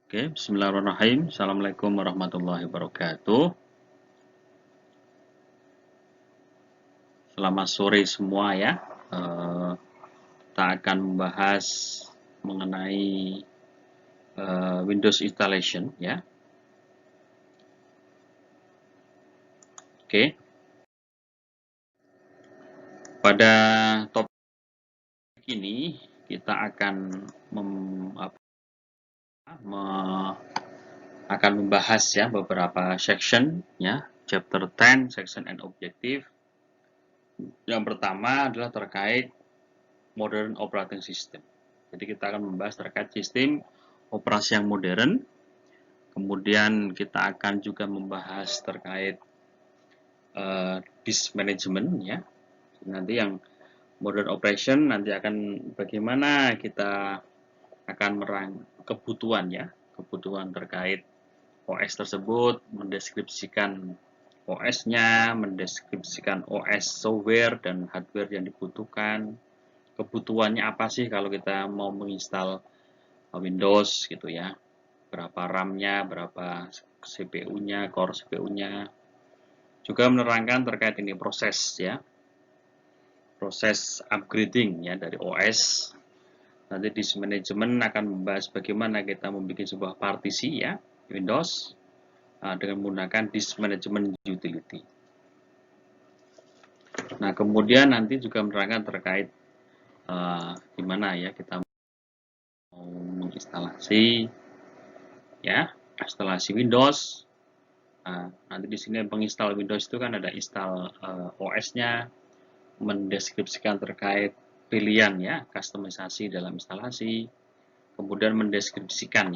Oke, bismillahirrahmanirrahim. Assalamualaikum warahmatullahi wabarakatuh. Selamat sore semua ya. Kita akan membahas mengenai Windows installation ya. Oke. Pada topik ini kita akan membahas ya beberapa section ya, chapter 10, section and objective. Yang pertama adalah terkait modern operating system. Jadi kita akan membahas terkait sistem operasi yang modern. Kemudian kita akan juga membahas terkait disk management ya. Nanti yang modern operation nanti akan bagaimana kita akan kebutuhan ya, kebutuhan terkait OS tersebut, mendeskripsikan OS-nya, mendeskripsikan OS software dan hardware yang dibutuhkan. Kebutuhannya apa sih kalau kita mau menginstal Windows gitu ya. Berapa RAM-nya, berapa CPU-nya, core CPU-nya. Juga menerangkan terkait ini proses ya. Proses upgrading ya dari OS. Nanti disk management akan membahas bagaimana kita membuat sebuah partisi ya Windows dengan menggunakan disk management utility. Nah, kemudian nanti juga menerangkan terkait gimana ya kita mau menginstalasi ya, instalasi Windows. Nanti di sini penginstal Windows itu kan ada install OS-nya, mendeskripsikan terkait pilihan ya, customisasi dalam instalasi, kemudian mendeskripsikan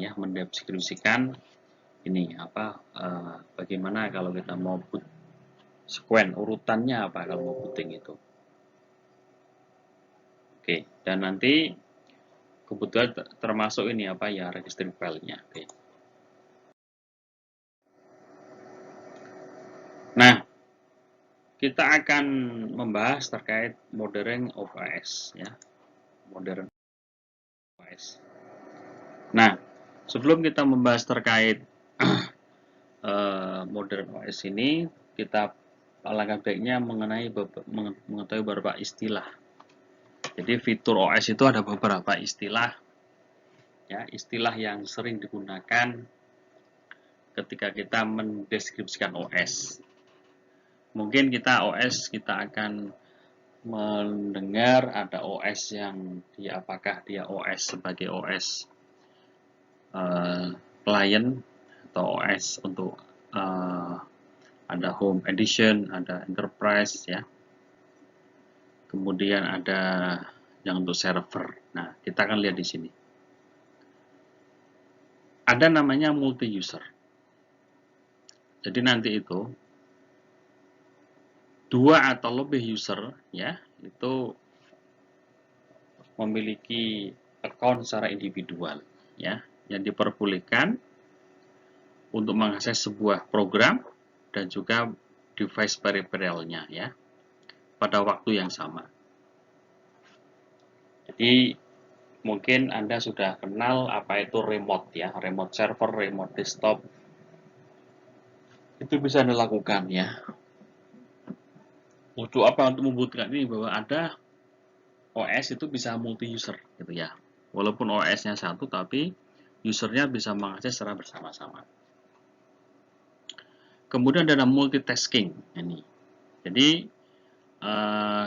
ini apa bagaimana kalau kita mau put sequence urutannya apa kalau mau booting itu. Oke, dan nanti kebutuhan termasuk ini apa ya registry file-nya. Oke. Nah, kita akan membahas terkait modern OS ya. Modern OS. Nah, sebelum kita membahas terkait modern OS ini, kita alangkah baiknya mengetahui beberapa istilah. Jadi fitur OS itu ada beberapa istilah ya, istilah yang sering digunakan ketika kita mendeskripsikan OS. Mungkin kita akan mendengar ada OS yang apakah dia OS sebagai OS client atau OS untuk ada home edition, ada enterprise ya. Kemudian ada yang untuk server. Nah, kita akan lihat di sini. Ada namanya multi user. Jadi nanti itu dua atau lebih user ya itu memiliki account secara individual ya yang diperbolehkan untuk mengakses sebuah program dan juga device peripheralnya ya pada waktu yang sama. Jadi mungkin Anda sudah kenal apa itu remote ya, remote server, remote desktop. Itu bisa Anda lakukan ya. Untuk apa? Untuk membuktikan ini bahwa ada OS itu bisa multi user gitu ya. Walaupun OS-nya satu tapi usernya bisa mengakses secara bersama-sama. Kemudian ada multitasking ini. Jadi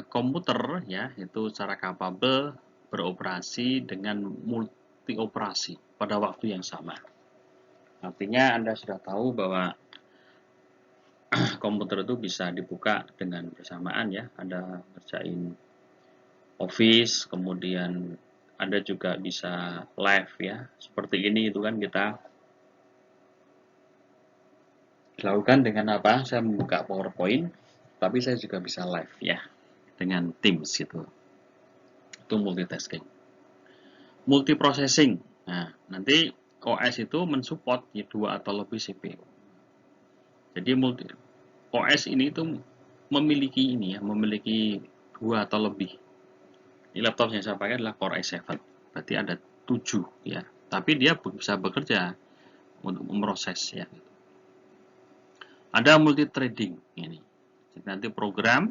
komputer ya itu secara capable beroperasi dengan multi operasi pada waktu yang sama. Artinya Anda sudah tahu bahwa komputer itu bisa dibuka dengan bersamaan ya. Anda ngerjain Office, kemudian Anda juga bisa live ya. Seperti ini itu kan kita lakukan dengan apa? Saya membuka PowerPoint, tapi saya juga bisa live ya dengan Teams gitu. Itu multitasking. Multiprocessing. Nah, nanti OS itu mensupport ya, 2 atau lebih CPU. Jadi OS ini itu memiliki 2 atau lebih. Ini laptop yang saya pakai adalah Core i7. Berarti ada 7 ya. Tapi dia bisa bekerja untuk memproses ya. Ada multi threading ini. Jadi nanti program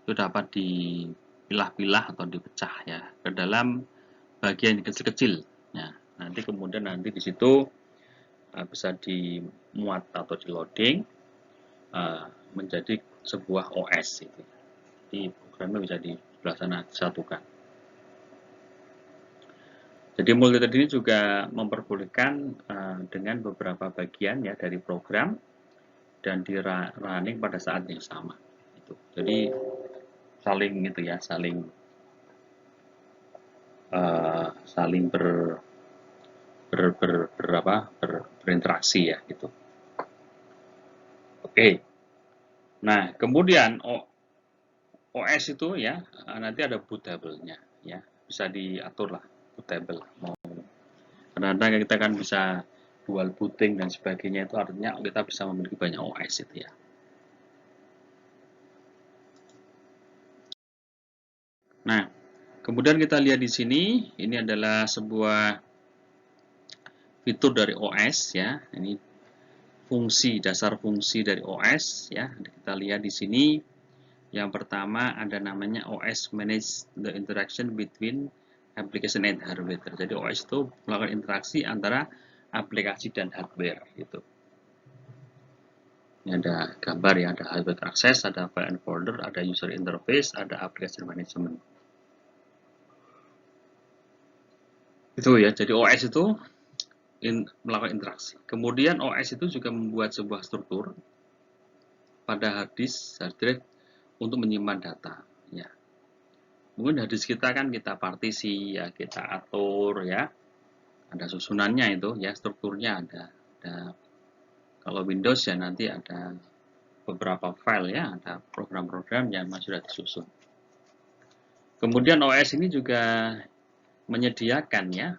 itu dapat dipilah-pilah atau dipecah ya ke dalam bagian kecil-kecil. Ya, nanti kemudian di situ bisa dimuat atau di loading menjadi sebuah OS itu. Jadi programnya bisa di sebelah sana disatukan. Jadi multithreading ini juga memperbolehkan dengan beberapa bagian ya dari program dan di running pada saat yang sama. Itu. Jadi saling itu ya, saling berinteraksi ya gitu. Oke. Nah, kemudian OS itu ya nanti ada bootable-nya ya, bisa diatur lah bootable. Kadang-kadang kita kan bisa dual booting dan sebagainya, itu artinya kita bisa memiliki banyak OS itu ya. Nah, kemudian kita lihat di sini, ini adalah sebuah fitur dari OS ya. Ini fungsi, dasar fungsi dari OS ya. Kita lihat di sini, yang pertama ada namanya OS manage the interaction between application and hardware. Jadi OS itu melakukan interaksi antara aplikasi dan hardware gitu. Ini ada gambar ya, ada hardware access, ada file and folder, ada user interface, ada application management. Itu ya, jadi OS itu melakukan interaksi. Kemudian OS itu juga membuat sebuah struktur pada hard disk untuk menyimpan data. Ya. Mungkin hard disk kita kan kita partisi, ya kita atur ya, ada susunannya itu ya, strukturnya ada kalau Windows ya nanti ada beberapa file ya, ada program-program yang sudah disusun. Kemudian OS ini juga menyediakan ya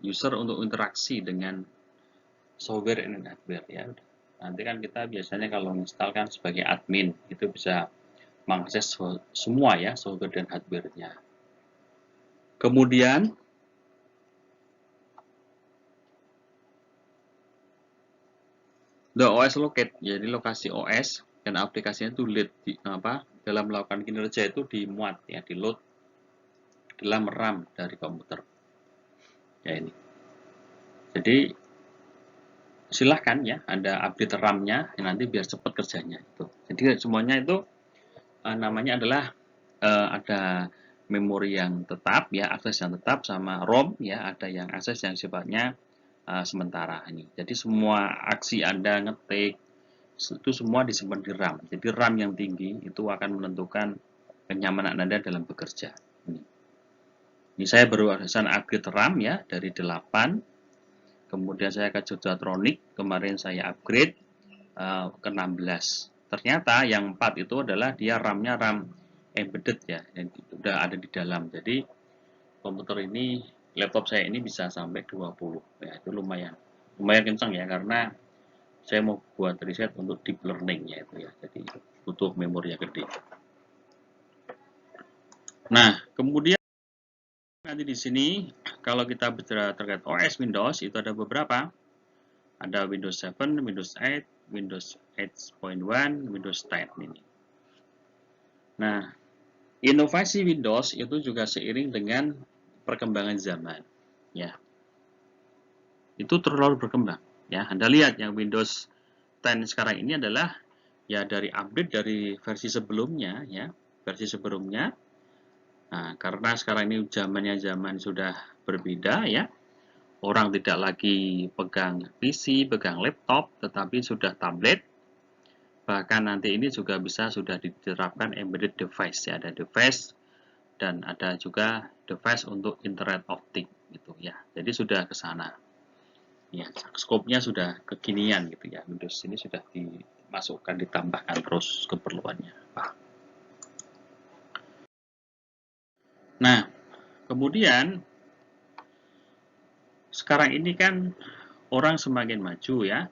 user untuk interaksi dengan software dan hardware ya. Nanti kan kita biasanya kalau menginstalkan sebagai admin itu bisa mengakses semua ya software dan hardware-nya. Kemudian the OS locate, jadi lokasi OS dan aplikasinya itu dalam melakukan kinerja itu dimuat ya, di load dalam RAM dari komputer. Ya ini. Jadi silahkan ya, ada update RAM-nya nanti biar cepat kerjanya itu. Jadi semuanya itu namanya adalah ada memori yang tetap ya, akses yang tetap sama ROM ya, ada yang akses yang sifatnya sementara ini. Jadi semua aksi Anda ngetik itu semua disimpan di RAM. Jadi RAM yang tinggi itu akan menentukan kenyamanan Anda dalam bekerja. Ini saya barusan upgrade RAM ya dari 8, kemudian saya ke Jojatronic, kemarin saya upgrade ke 16. Ternyata yang 4 itu adalah dia RAM-nya RAM embedded ya, yang sudah ada di dalam. Jadi komputer ini, laptop saya ini bisa sampai 20 ya, itu lumayan kencang ya, karena saya mau buat riset untuk deep learning ya itu ya, jadi butuh memori yang gede. Nah, kemudian nanti di sini kalau kita bicara terkait OS Windows itu ada beberapa, ada Windows 7, Windows 8, Windows 8.1, Windows 10 ini. Nah, inovasi Windows itu juga seiring dengan perkembangan zaman ya, itu terlalu berkembang ya. Anda lihat yang Windows 10 sekarang ini adalah ya dari update dari versi sebelumnya ya, nah karena sekarang ini zaman sudah berbeda ya, orang tidak lagi pegang PC, pegang laptop, tetapi sudah tablet. Bahkan nanti ini juga bisa sudah diterapkan embedded device ya, ada device dan ada juga device untuk Internet of Things gitu ya. Jadi sudah ke sana. Ya, skopnya sudah kekinian gitu ya. Windows ini sudah dimasukkan, ditambahkan terus keperluannya. Nah, kemudian sekarang ini kan orang semakin maju ya.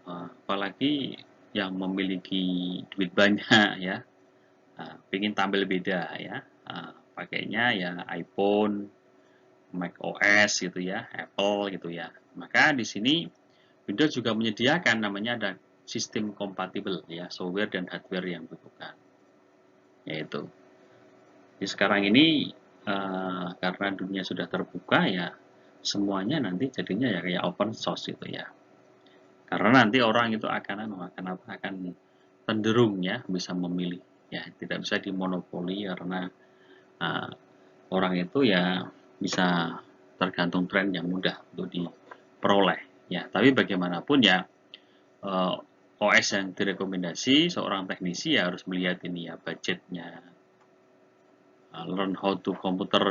Apalagi yang memiliki duit banyak ya, ingin tampil beda ya, pakainya ya iPhone, Mac OS gitu ya, Apple gitu ya. Maka di sini Windows juga menyediakan namanya ada sistem kompatibel ya, software dan hardware yang dibutuhkan. Yaitu di sekarang ini karena dunia sudah terbuka ya, semuanya nanti jadinya ya kayak open source gitu ya. Karena nanti orang itu akan cenderung ya bisa memilih ya, tidak bisa dimonopoli karena orang itu ya bisa tergantung tren yang mudah untuk diperoleh ya. Tapi bagaimanapun ya OS yang direkomendasi seorang teknisi ya harus melihat ini ya budgetnya, learn how to komputer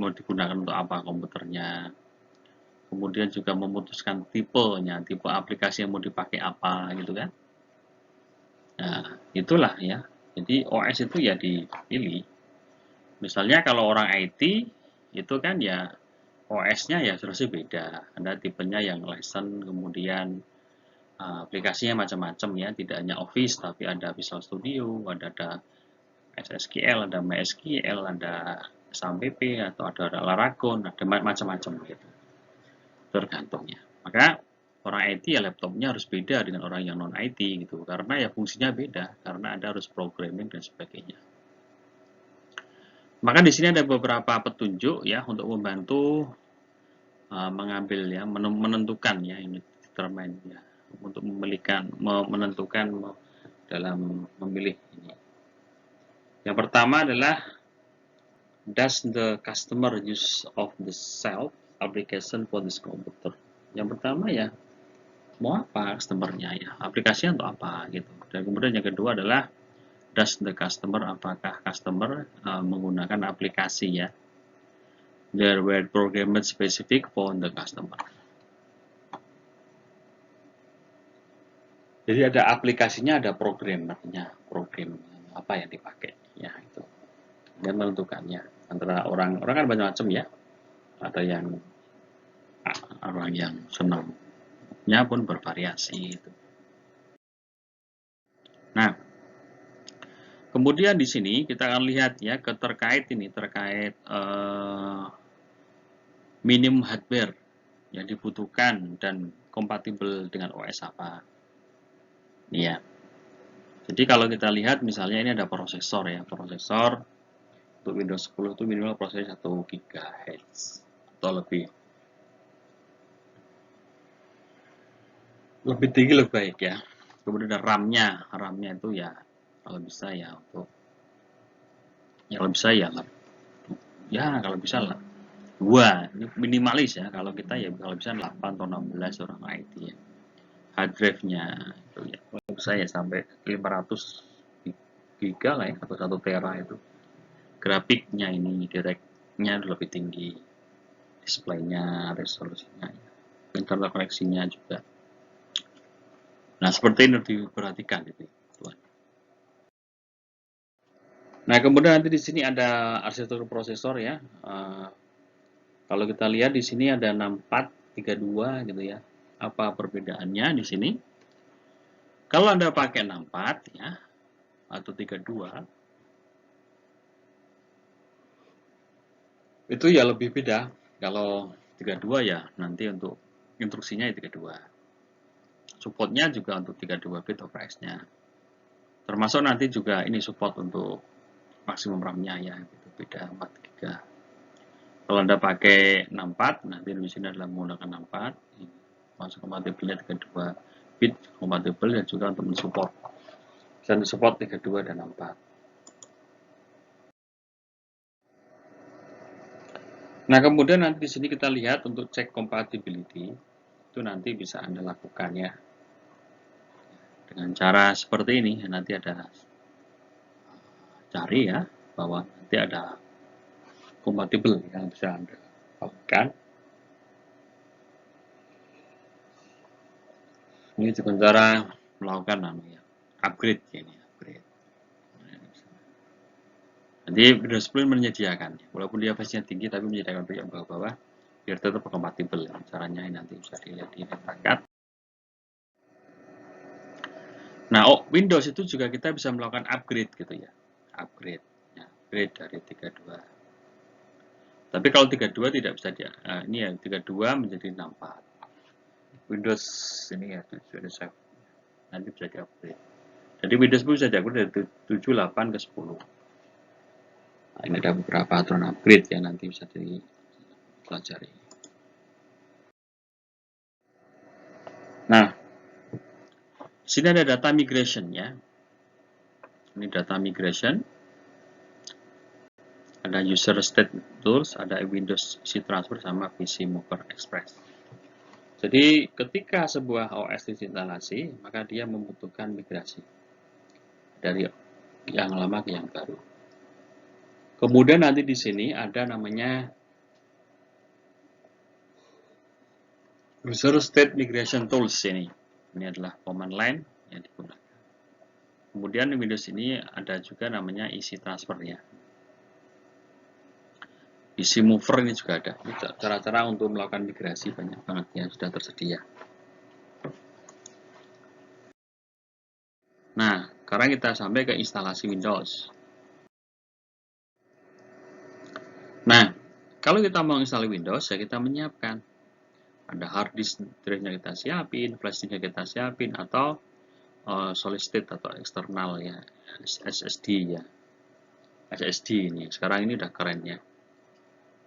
mau digunakan untuk apa komputernya, kemudian juga memutuskan tipenya, tipe aplikasi yang mau dipakai apa gitu kan. Nah itulah ya, jadi OS itu ya dipilih. Misalnya kalau orang IT itu kan ya OS-nya ya harusnya beda. Ada tipenya yang lesson, kemudian aplikasinya macam-macam ya, tidak hanya Office tapi ada Visual Studio, ada SSQL, ada MySQL, ada SAMPP atau ada Laragon, ada macam-macam gitu. Tergantung ya. Maka orang IT ya laptopnya harus beda dengan orang yang non IT gitu, karena ya fungsinya beda, karena ada harus programming dan sebagainya. Maka di sini ada beberapa petunjuk ya untuk membantu mengambil ya, menentukan ya, ini determine ya, untuk menentukan dalam memilih ini. Yang pertama adalah does the customer use of the self application for this computer. Yang pertama ya mau apa customernya ya, aplikasinya untuk apa gitu. Dan kemudian yang kedua adalah does the customer, apakah customer menggunakan aplikasi ya, there were programmed specific for the customer. Jadi ada aplikasinya, ada programmernya, program apa yang dipakai ya itu. Dan menentukannya antara orang kan banyak macam ya. Ada yang orang yang senangnya pun bervariasi itu. Nah, kemudian di sini kita akan lihat ya terkait minimum hardware yang dibutuhkan dan kompatibel dengan OS apa. Ya. Jadi kalau kita lihat misalnya ini ada prosesor ya, prosesor untuk Windows 10 itu minimal prosesor 1 GHz atau lebih tinggi lebih baik ya. Kemudian ada RAM-nya itu ya kalau bisa ya untuk kalau bisa kalau bisa lah 2 ini minimalis ya, kalau kita ya kalau bisa 8 atau 16 orang IT ya. Hard drive-nya itu ya kalau bisa ya sampai 500 giga lah ya atau 1 tera itu. Grafiknya ini direknya lebih tinggi, displaynya, resolusinya ya. Internal koneksinya juga. Nah seperti ini diperhatikan itu. Nah kemudian nanti di sini ada arsitektur prosesor ya. Kalau kita lihat di sini ada 6432 gitu ya. Apa perbedaannya di sini? Kalau Anda pakai 64 ya atau 32 itu ya lebih beda. Kalau 32 ya nanti untuk instruksinya ya 32. Supportnya juga untuk 32 bit OS-nya. Termasuk nanti juga ini support untuk maksimum RAM-nya ya, itu beda 4 GB. Kalau Anda pakai 64, nanti di sini adalah menggunakan 64, masuk kompatibelnya 32 bit kompatibel dan juga untuk mensupport. Bisa disupport 32 dan 64. Nah, kemudian nanti di sini kita lihat untuk cek compatibility, itu nanti bisa Anda lakukan ya. Dengan cara seperti ini, nanti ada cari ya, bahwa nanti ada kompatibel yang bisa Anda lakukan. Ini juga cara melakukan namanya upgrade ini, upgrade. Nanti Windows 10 menyediakan, walaupun dia versinya tinggi tapi menyediakan yang bawah-bawah biar tetap kompatibel. Caranya nanti bisa dilihat di perangkat. Nah, Windows itu juga kita bisa melakukan upgrade gitu ya. Upgrade dari 32. Tapi kalau 32 tidak bisa dia. Nah, ini ya 32 menjadi 64. Windows ini ya Windows 7. Nanti bisa di-upgrade. Jadi Windows pun bisa di-upgrade dari 7, 8 ke 10. Nah, ini ada beberapa aturan upgrade ya, nanti bisa dipelajari. Nah, sini ada data migration ya. Ini data migration. Ada user state tools, ada Windows C transfer sama PC Mover Express. Jadi ketika sebuah OS diinstalasi, maka dia membutuhkan migrasi dari yang lama ke yang baru. Kemudian nanti di sini ada namanya user state migration tools ini. Ini adalah command line yang digunakan. Kemudian di Windows ini ada juga namanya easy transfer ya. PC Mover ini juga ada. Cara-cara untuk melakukan migrasi banyak banget yang sudah tersedia. Nah, sekarang kita sampai ke instalasi Windows. Nah, kalau kita mau install Windows, ya kita menyiapkan. Ada hard disk drive-nya kita siapin, flash disk-nya kita siapin, atau solid state atau eksternal ya, SSD ya. SSD ini, sekarang ini udah keren ya.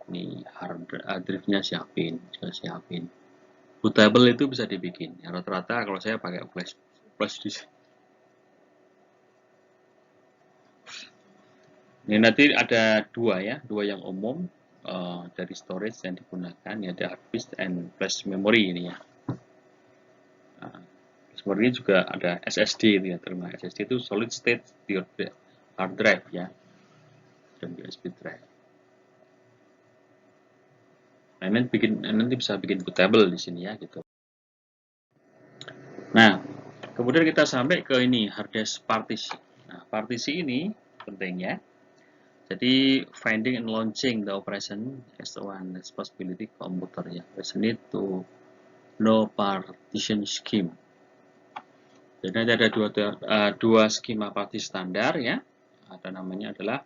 Ini hard drive-nya siapin, juga siapin. Bootable itu bisa dibikin. Ya, rata-rata kalau saya pakai flash disk. Ini nanti ada dua ya, dua yang umum dari storage yang digunakan ya, ada hard disk and flash memory ini ya. Flash memory juga ada SSD itu ya, terima SSD itu solid state hard drive ya, dan USB drive. Nah, nanti bisa bikin bootable di sini ya gitu. Nah, kemudian kita sampai ke ini hard disk partisi. Nah, partisi ini pentingnya. Jadi finding and launching the operation as one responsibility computer ya. We need to know partition scheme. Jadi ada dua skema partisi standar ya. Ada namanya adalah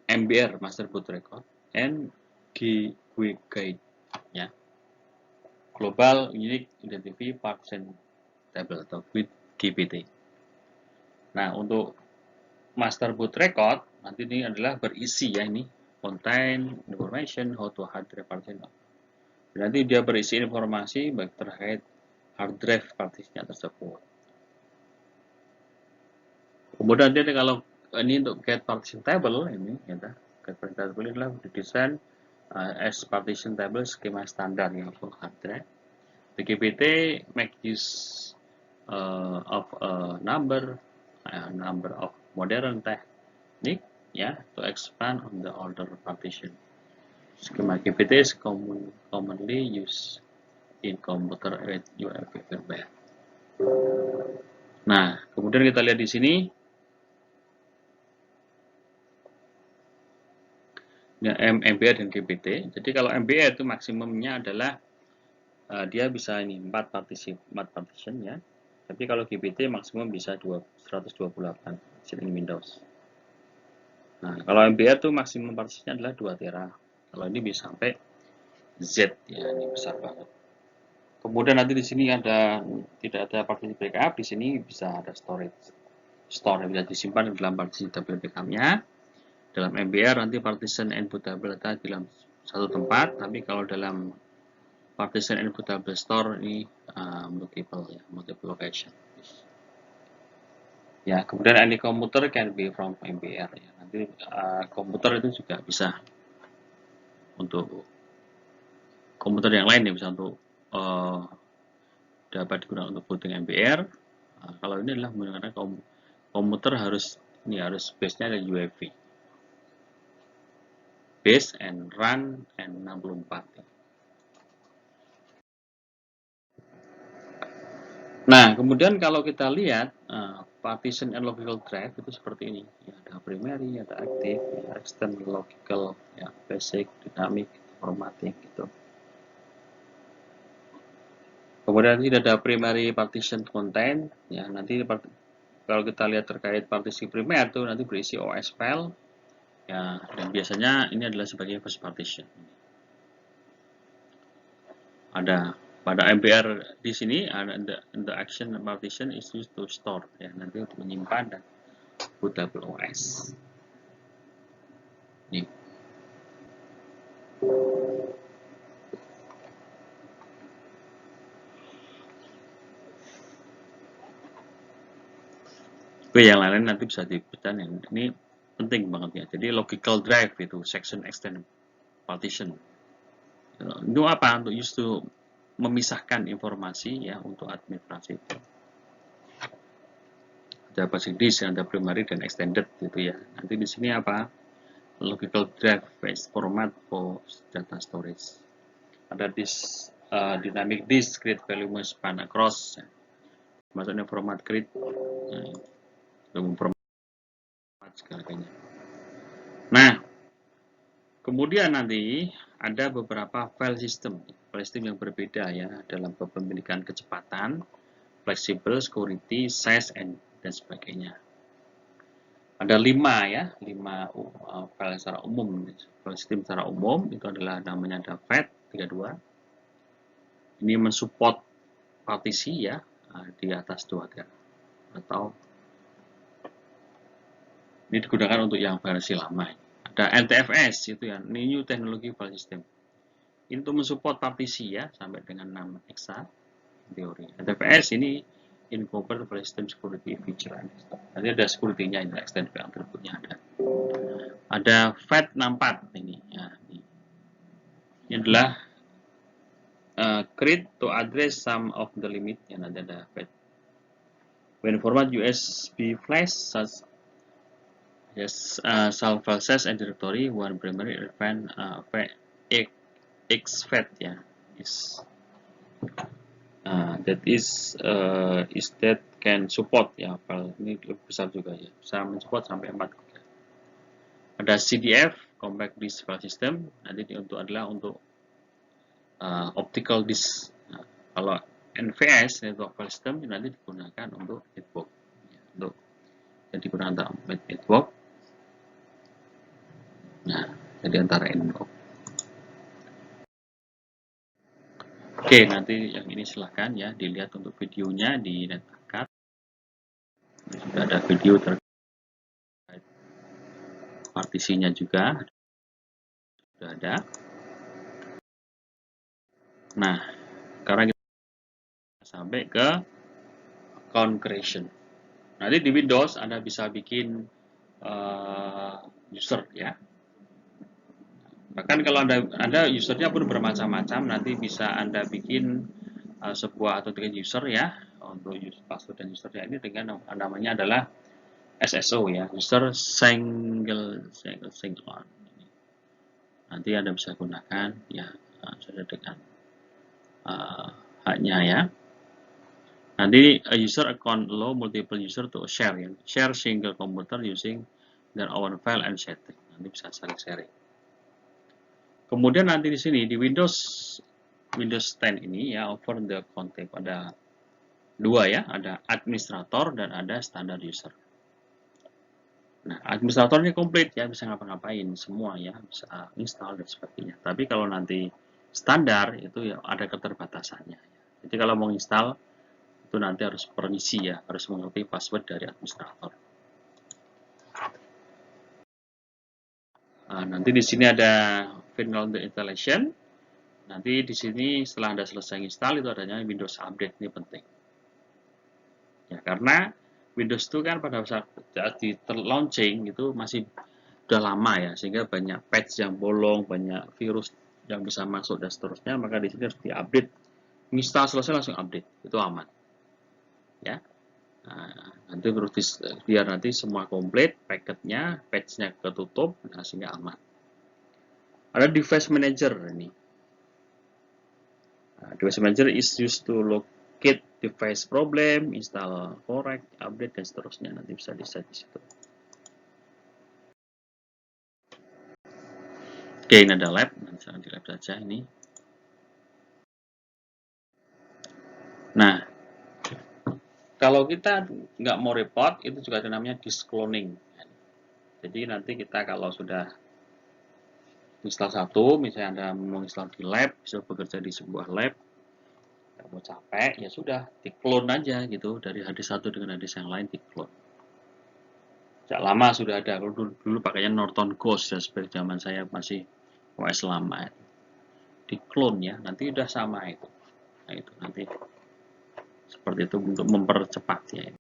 MBR Master Boot Record and GUI Guide ya. Global Unique Identity Partition Table atau GPT. Nah, untuk Master Boot Record nanti ini adalah berisi ya, ini contain information how to hard drive partition. Nanti dia berisi informasi baik terkait hard drive partitionnya tersebut. Kemudian nanti kalau ini untuk get partition table ini ya, get partition table adalah didesain as partition table skema standar ya untuk hard drive. The GPT make use of a number of modern technique ya to expand on the older partition. Schema GPT is commonly used in computer with UEFI firmware. Nah, kemudian kita lihat di sini ya, MBR dan GPT. Jadi kalau MBR itu maksimumnya adalah dia bisa ini 4 partition ya. Tapi kalau GPT maksimum bisa 128 partition in Windows. Nah, kalau MBR itu maksimum partitionnya adalah 2 tera. Kalau ini bisa sampai Z ya, ini besar banget. Kemudian nanti di sini tidak ada partisi backup, di sini bisa ada storage. Store bisa disimpan dalam partisi double backup-nya. Dalam MBR nanti partition and bootable data di dalam satu tempat, tapi kalau dalam partition and bootable store ini multiple location. Ya, kemudian any computer can be from MBR ya. Nanti komputer itu juga bisa untuk komputer yang lain ya, bisa untuk dapat digunakan untuk booting MBR. Nah, kalau ini adalah menggunakan komputer harus base-nya ada UEFI. Base and run and 64 ya. Nah, kemudian kalau kita lihat partition and logical drive itu seperti ini. Ya, ada primary, ada active, ya, external, logical, ya, basic, dynamic, formatting gitu. Kemudian tidak ada primary partition content. Ya, nanti kalau kita lihat terkait partisi primer itu nanti berisi OS file, Ya, dan biasanya ini adalah sebagai first partition. Ada pada MBR di sini ada the action partition is used to store, ya, nanti untuk menyimpan dan bootable OS. Nih. Oke, yang lain nanti bisa dibaca. Ini penting banget ya. Jadi logical drive itu section extend partition. Itu apa? Untuk use to memisahkan informasi ya untuk administrasi. Ada basic disk, ada primary dan extended gitu ya. Nanti di sini apa? Logical drive based format for data storage. Ada disk dynamic disk create volume span across. Ya. Maksudnya format create format sebagainya. Nah, kemudian nanti ada beberapa file system yang berbeda ya dalam kepemilikan kecepatan, flexible, security, size, dan sebagainya. Ada 5 ya, 5 file secara umum, file system secara umum itu adalah namanya ada FAT32. Ini mensupport partisi ya di atas 2 TB atau ini digunakan untuk yang versi lama. Ada NTFS itu ya, New Technology File System. Ini untuk mensupport partisi ya sampai dengan 6 hexa teori. NTFS ini incorporate file system security feature. Nanti ada security-nya, ini extend attribute-nya ada. Ada FAT64 ini ya. Ini adalah create to address some of the limit yang nanti ada FAT. When format USB flash such yes, shall file size and directory one primary event xFAT ya is that is that can support ya file ini lebih besar juga ya, bisa mensupport sampai 4 GB. Ada CDF compact disk file system, nanti untuk adalah untuk optical disk. Nah, kalau NVS network file system nanti digunakan untuk network ya, untuk jadi digunakan antara network. Nah, jadi antara network. Oke, nanti yang ini silahkan ya dilihat untuk videonya di NetAcad. Sudah ada video terkait partisinya juga. Sudah ada. Nah, sekarang kita sampai ke account creation. Nanti di Windows Anda bisa bikin user ya. Bahkan kalau Anda usernya pun bermacam-macam, nanti bisa Anda bikin sebuah authentication user ya untuk password dan usernya ini dengan namanya adalah SSO ya, user single on. Nanti Anda bisa gunakan ya sudah dengan haknya ya. Nanti user account allow multiple user to share ya, share single computer using their own file and setting. Nanti bisa saling sharing. Kemudian nanti di sini di Windows 10 ini ya over the content ada 2 ya, ada administrator dan ada standard user. Nah, administratornya komplit ya, bisa ngapa-ngapain semua ya, bisa install dan sebagainya. Tapi kalau nanti standar itu ya ada keterbatasannya. Jadi kalau mau install itu nanti harus permisi ya, harus mengerti password dari administrator. Nah, nanti di sini ada final installation. Nanti di sini setelah Anda selesai install itu adanya Windows Update, ini penting. Ya, karena Windows itu kan pada saat di launching itu masih udah lama ya, sehingga banyak patch yang bolong, banyak virus yang bisa masuk dan seterusnya, maka di sini harus diupdate. Install selesai langsung update, itu aman. Ya. Nah, nanti terus biar nanti semua komplit, packetnya, patch-nya ketutup, nah, sehingga aman. Ada device manager ini. Nah, device manager is used to locate device problem, install correct, update dan seterusnya. Nanti bisa di-set di situ. Oke, ini ada lab, nanti saya di lab saja ini. Nah, kalau kita nggak mau report, itu juga ada namanya disk cloning. Jadi nanti kita kalau sudah install satu, misalnya Anda mau install di lab, bisa bekerja di sebuah lab, nggak mau capek, ya sudah, di-clone aja gitu, dari harddisk satu dengan harddisk yang lain di-clone. Sejak lama sudah ada, dulu pakainya Norton Ghost ya, seperti zaman saya masih OS lama. Di-clone ya, nanti udah sama itu. Nah itu nanti seperti itu untuk mempercepat ya.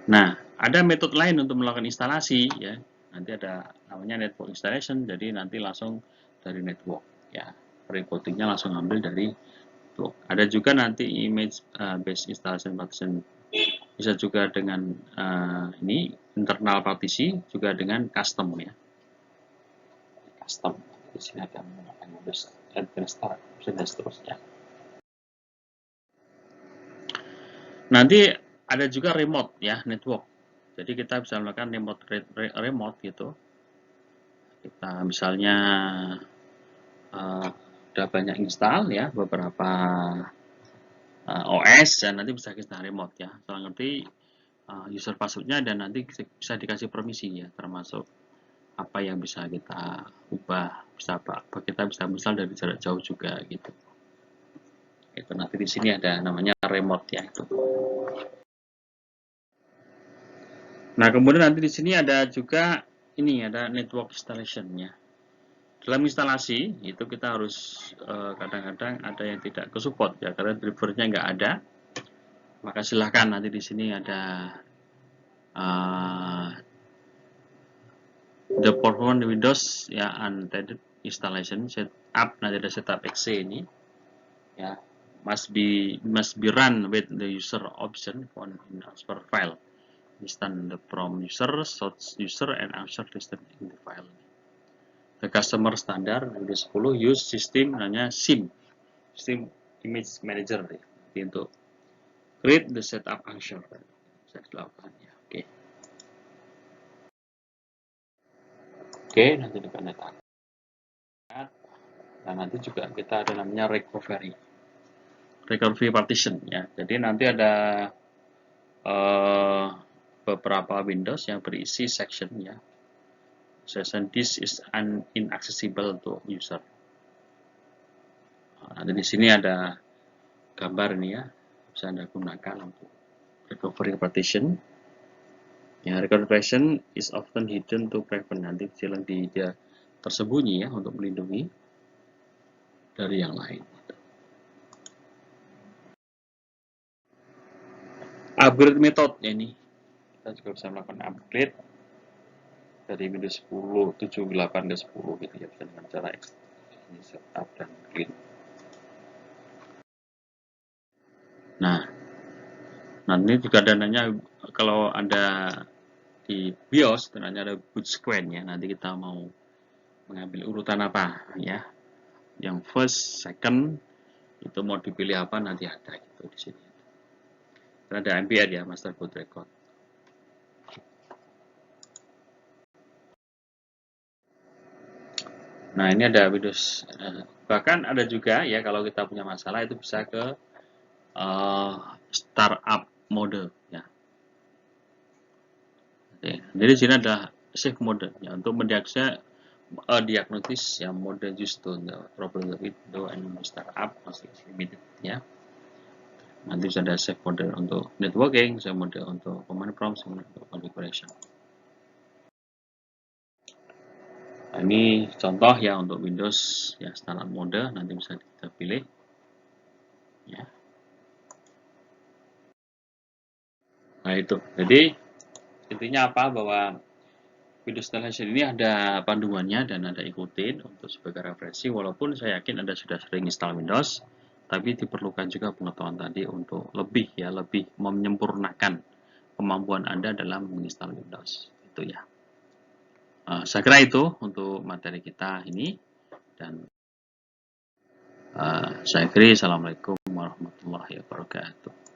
Nah, ada metode lain untuk melakukan instalasi ya. Nanti ada namanya network installation, jadi nanti langsung dari network ya. Recordingnya langsung ambil dari network. Ada juga nanti image based installation partition, bisa juga dengan ini internal partisi, juga dengan custom ya. Custom di sini ada menggunakan Windows Advanced dan seterusnya. Nanti ada juga remote ya, network. Jadi kita bisa melakukan remote gitu. Kita misalnya udah banyak install ya beberapa OS, dan nanti bisa kita remote ya. Soal ngerti user passwordnya, dan nanti bisa dikasih permisi ya, termasuk apa yang bisa kita ubah, bisa apa kita bisa install dari jarak jauh juga gitu. Itu nanti di sini ada namanya remote ya itu. Nah, kemudian nanti di sini ada juga ini, ada network installation ya. Dalam instalasi itu kita harus kadang-kadang ada yang tidak ke support ya, karena drivernya nggak ada. Maka silahkan nanti di sini ada the performance Windows ya, untethered installation setup, nanti ada setup exe ini ya, must be run with the user option found in transfer file. Instant from user, source user, and answer listed in the file. The customer standard Windows 10 use system namanya SIM, System Image Manager ya. Jadi untuk create the setup function bisa dilakukan ya. Oke, nanti di netak. Nah, nanti juga kita ada namanya recovery partition ya. Jadi nanti ada beberapa Windows yang berisi section ya. Section this is inaccessible to user. Nanti di sini ada gambar ini ya, bisa Anda gunakan untuk recovery partition. Ya, recovery partition is often hidden to prevent, nanti dia tersembunyi ya untuk melindungi dari yang lain. Upgrade method ya, ini kita juga bisa melakukan upgrade dari Windows 10 7.8 ke 10 gitu ya, bisa dengan cara ini setup dan clean. Nah, nanti juga dananya kalau ada di BIOS dananya ada boot sequence ya, nanti kita mau mengambil urutan apa ya, yang first, second itu mau dipilih apa nanti ada gitu di sini. Dan ada MBR ya, master boot record. Nah, ini ada Windows, bahkan ada juga ya, kalau kita punya masalah itu bisa ke startup mode ya. Oke, jadi di sini ada safe mode ya, untuk diagnosis ya, mode used to the problem window and startup masih limited ya. Nanti bisa ada safe mode untuk networking, safe mode untuk command prompt, safe mode untuk configuration. Nah, ini contoh ya untuk Windows ya, startup mode, nanti bisa kita pilih ya. Nah itu, jadi intinya apa, bahwa Windows installation ini ada panduannya dan Anda ikutin untuk sebagai referensi, walaupun saya yakin Anda sudah sering install Windows, tapi diperlukan juga pengetahuan tadi untuk lebih menyempurnakan kemampuan Anda dalam menginstal Windows. Itu ya. Saya kira itu untuk materi kita ini, dan saya akhiri. Assalamualaikum warahmatullahi wabarakatuh.